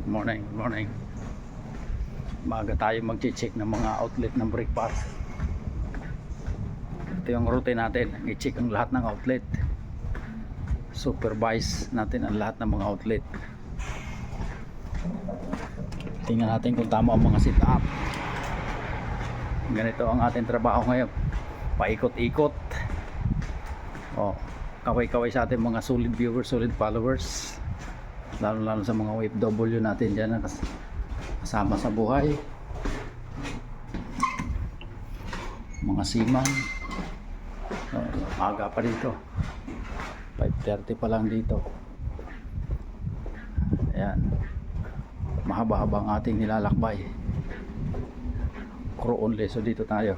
Morning, morning. Maaga tayo mag-check ng mga outlet ng breakfast. Ito yung routine natin, i-check ang lahat ng outlet. Supervise natin ang lahat ng mga outlet. Tingnan natin kung tama ang mga setup. Ganito ang ating trabaho ngayon, paikot-ikot. Kaway-kaway sa ating mga solid viewers, solid followers, lalo sa mga OFW natin dyan na kasama sa buhay, mga seaman. Aga pa dito, 5:30 pa lang dito. Ayan, mahaba-haba ang ating nilalakbay, crew only, so dito tayo.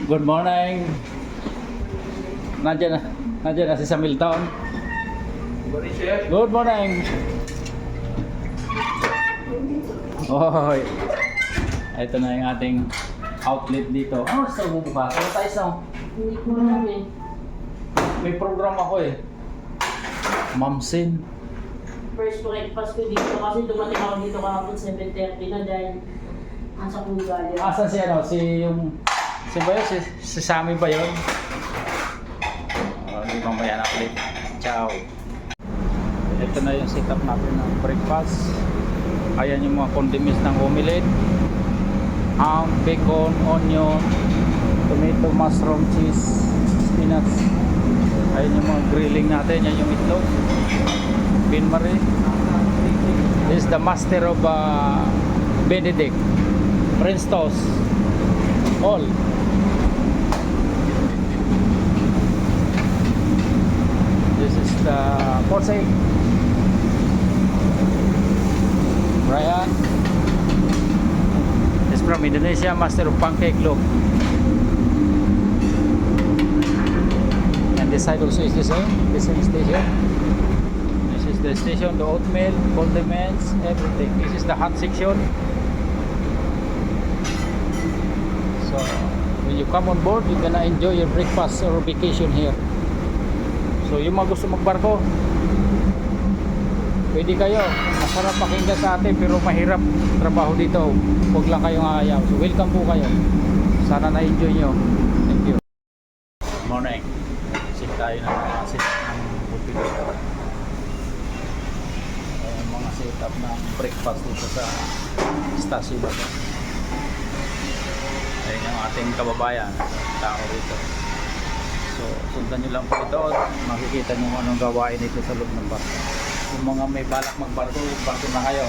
Good morning. Nandiyan na si Samilton. Good morning. Oy. Ito na yung ating outlet dito. Ano sa bubuka? Ano tayo sa? Hindi ko alam eh. May program ako eh. Mamsin. First breakfast ko dito kasi dumating ako dito kahapon 7:30 na dahil nasa Pugali. Asan si ano? Si ba yun? Si Sammy ba yun? Hindi mamaya na ulit. Ciao. Ito na yung setup natin ng breakfast. Ayan yung mga condiments ng omelette. Ham, bacon, onion, tomato, mushroom, cheese, spinach. Ayan yung mga grilling natin. Yan yung itlog. Bain Marie. This is the master of Benedict. French toast. All. This is the porcelain. Brian is from Indonesia, master of pancake. Look, and this side also is the same. This is station. This is the station. The oatmeal, condiments, everything. This is the hot section. So when you come on board, you're gonna enjoy your breakfast or vacation here. So yung mga gusto magbarko, pwede kayo. Masarap pakinggan sa atin pero mahirap trabaho dito. Huwag lang kayong ayaw. So welcome po kayo. Sana na-enjoy nyo. Thank you. Morning. Sit tayo ng mga setup ng buffet dito. Mga setup ng breakfast dito sa stasyon dito. Ayun yung ating kababayan, tao dito. So sundan nyo lang po ito. Makikita nyo anong gawain dito sa loob ng barko. Yung mga may balak magbarko, barko na kayo.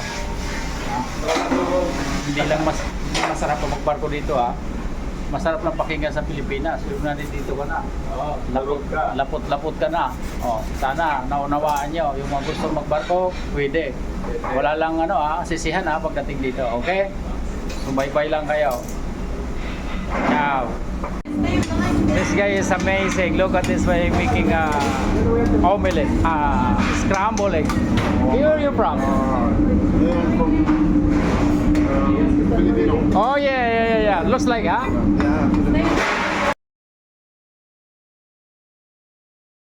Hindi lang masarap pa magbarko dito ha. Masarap lang pakinggan sa Pilipinas. Yung nandito ka na, lapot-lapot ka na. Sana naunawaan nyo. Yung mga gusto magbarko, pwede. Wala lang sisihan pagdating dito. Okay? So bye-bye lang kayo. Ciao. This guy is amazing. Look at this way making omelette, scrambled egg. Where are you from? Filipino. Oh yeah. Looks like, huh? Yeah.